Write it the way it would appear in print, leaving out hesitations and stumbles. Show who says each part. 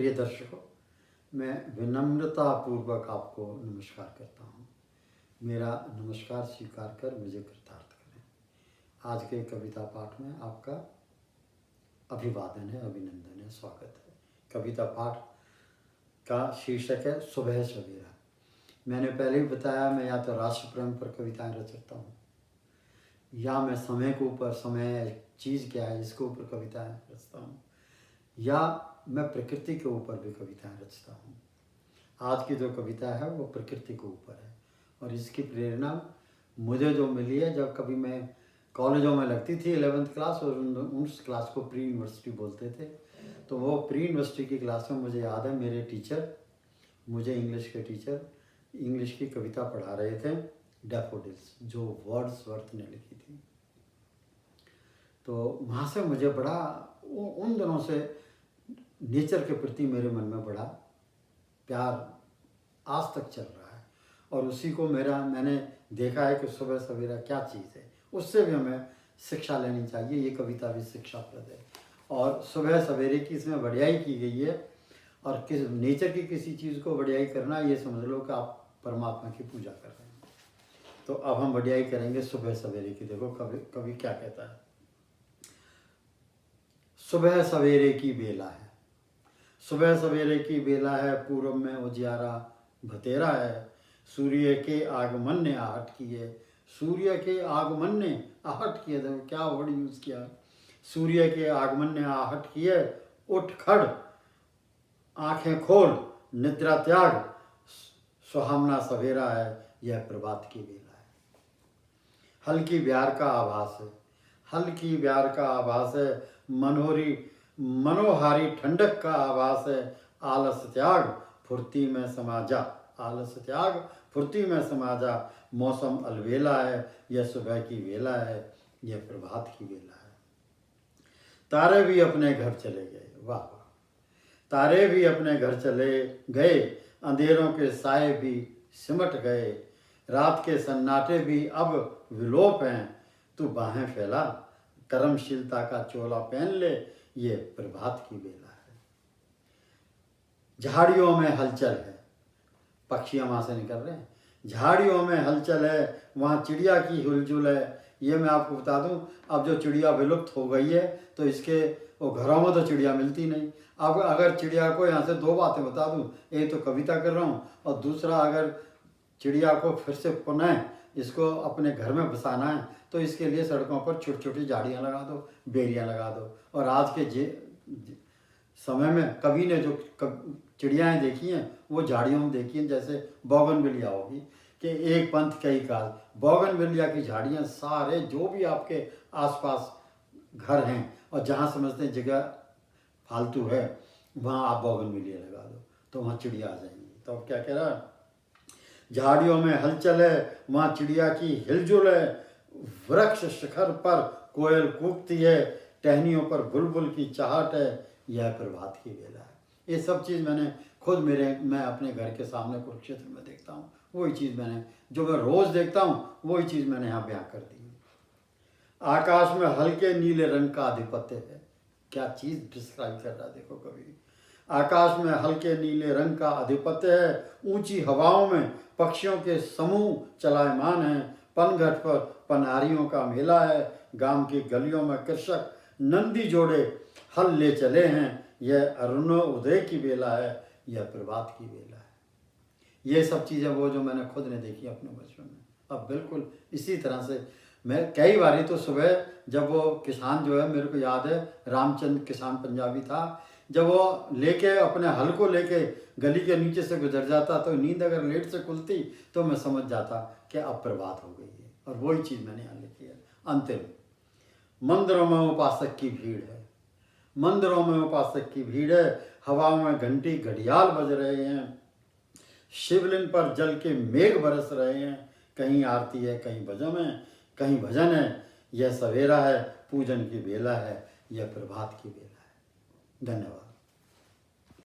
Speaker 1: प्रिय दर्शकों, मैं विनम्रतापूर्वक आपको नमस्कार करता हूँ। मेरा नमस्कार स्वीकार कर मुझे कृतार्थ करें। आज के कविता पाठ में आपका अभिवादन है, अभिनंदन है, स्वागत है। कविता पाठ का शीर्षक है सुबह सवेरा। मैंने पहले ही बताया, मैं या तो राष्ट्र प्रेम पर कविताएं रचता हूँ, या मैं समय के ऊपर, समय चीज़ क्या है इसके ऊपर कविताएं रचता हूँ, या मैं प्रकृति के ऊपर भी कविताएं रचता हूँ। आज की जो कविता है वो प्रकृति के ऊपर है, और इसकी प्रेरणा मुझे जो मिली है जब कभी मैं कॉलेजों में लगती थी 11th क्लास, और उस क्लास को प्री यूनिवर्सिटी बोलते थे। तो वो प्री यूनिवर्सिटी की क्लास में मुझे याद है, मेरे टीचर, मुझे इंग्लिश के टीचर इंग्लिश की कविता पढ़ा रहे थे, डैफोडिल्स, जो वर्ड्सवर्थ ने लिखी थी। तो वहाँ से मुझे बड़ा, उन दिनों से नेचर के प्रति मेरे मन में बड़ा प्यार आज तक चल रहा है, और उसी को मैंने देखा है कि सुबह सवेरा क्या चीज़ है, उससे भी हमें शिक्षा लेनी चाहिए। ये कविता भी शिक्षाप्रद है, और सुबह सवेरे की इसमें बढ़ियाई की गई है। और किस नेचर की किसी चीज़ को बढ़ियाई करना, ये समझ लो कि आप परमात्मा की पूजा कर रहे हैं। तो अब हम बढ़ियाई करेंगे सुबह सवेरे की। देखो कवि क्या कहता है। सुबह सवेरे की बेला है, सुबह सवेरे की बेला है, पूरब में उजियारा भतेरा है। सूर्य के आगमन ने आहट की है, सूर्य के आगमन ने आहट की है। देखो क्या वर्ड यूज़ किया। सूर्य के आगमन ने आहट की है, उठ खड़ आंखें खोल निद्रा त्याग, सुहावना सवेरा है, यह प्रभात की बेला है। हल्की ब्यार का आभास है, हल्की ब्यार का आभास है, मनोहारी ठंडक का आभास है। आलस त्याग फुर्ती में समा जा, आलस त्याग फुर्ती में समा जा। मौसम अलबेला है, यह सुबह की बेला है, यह प्रभात की बेला है। तारे भी अपने घर चले गए, वाह वाह, तारे भी अपने घर चले गए, अंधेरों के साए भी सिमट गए। रात के सन्नाटे भी अब विलोप हैं, तू बाहें फैला कर्मशीलता का चोला पहन ले, ये प्रभात की बेला है। झाड़ियों में हलचल है, पक्षियां वहां से निकल रहे हैं। झाड़ियों में हलचल है, वहां चिड़िया की हुलचुल है। ये मैं आपको बता दूं, अब जो चिड़िया विलुप्त हो गई है, तो इसके वो घरों में तो चिड़िया मिलती नहीं। अब अगर चिड़िया को यहाँ से दो बातें बता दूं, एक तो कविता कर रहा हूँ, और दूसरा अगर चिड़िया को फिर से पुनः इसको अपने घर में बसाना है, तो इसके लिए सड़कों पर छोटी छोटी झाड़ियाँ लगा दो, बेरियाँ लगा दो। और आज के समय में कवि ने जो चिड़ियाएँ देखी हैं, वो झाड़ियों में देखी हैं, जैसे बोगनविलिया होगी कि एक पंथ कई काल। बोगनविलिया की झाड़ियाँ सारे जो भी आपके आसपास घर हैं, और जहाँ समझते हैं जगह फालतू है, वहाँ आप बोगनविलिया लगा दो, तो वहाँ चिड़िया आ जाएंगी। तो अब क्या कह रहा है, झाड़ियों में हलचल है, वहाँ चिड़िया की हिलजुल है। वृक्ष शिखर पर कोयल कूकती है, टहनियों पर बुलबुल की चाहट है, यह प्रभात की बेला है। ये सब चीज़ मैंने खुद मैं अपने घर के सामने कुरुक्षेत्र में देखता हूँ। वही चीज़ मैंने, जो मैं रोज़ देखता हूँ, वही चीज़ मैंने यहाँ बयां कर दी। आकाश में हल्के नीले रंग का आधिपत्य है, क्या चीज़ डिस्क्राइब कर रहा है देखो कवि। आकाश में हल्के नीले रंग का आधिपत्य है, ऊंची हवाओं में पक्षियों के समूह चलायमान हैं। पनघट पर पनहारियों का मेला है, गांव की गलियों में कृषक नंदी जोड़े हल ले चले हैं। यह अरुणोदय की बेला है, यह प्रभात की बेला है। ये सब चीज़ें वो जो मैंने खुद ने देखी अपने बचपन में। अब बिल्कुल इसी तरह से मैं कई बारी तो सुबह, जब वो किसान जो है, मेरे को याद है रामचंद्र किसान पंजाबी था, जब वो लेके अपने हल को लेके गली के नीचे से गुजर जाता, तो नींद अगर लेट से खुलती तो मैं समझ जाता कि अब प्रभात हो गई है। और वही चीज़ मैंने यहाँ लिखी है। अंतिम, मंदिरों में उपासक की भीड़ है, मंदिरों में उपासक की भीड़ है। हवाओं में घंटी घड़ियाल बज रहे हैं, शिवलिंग पर जल के मेघ बरस रहे हैं। कहीं आरती है, कहीं भजन है। यह सवेरा है, पूजन की बेला है, यह प्रभात की बेला है। धन्यवाद।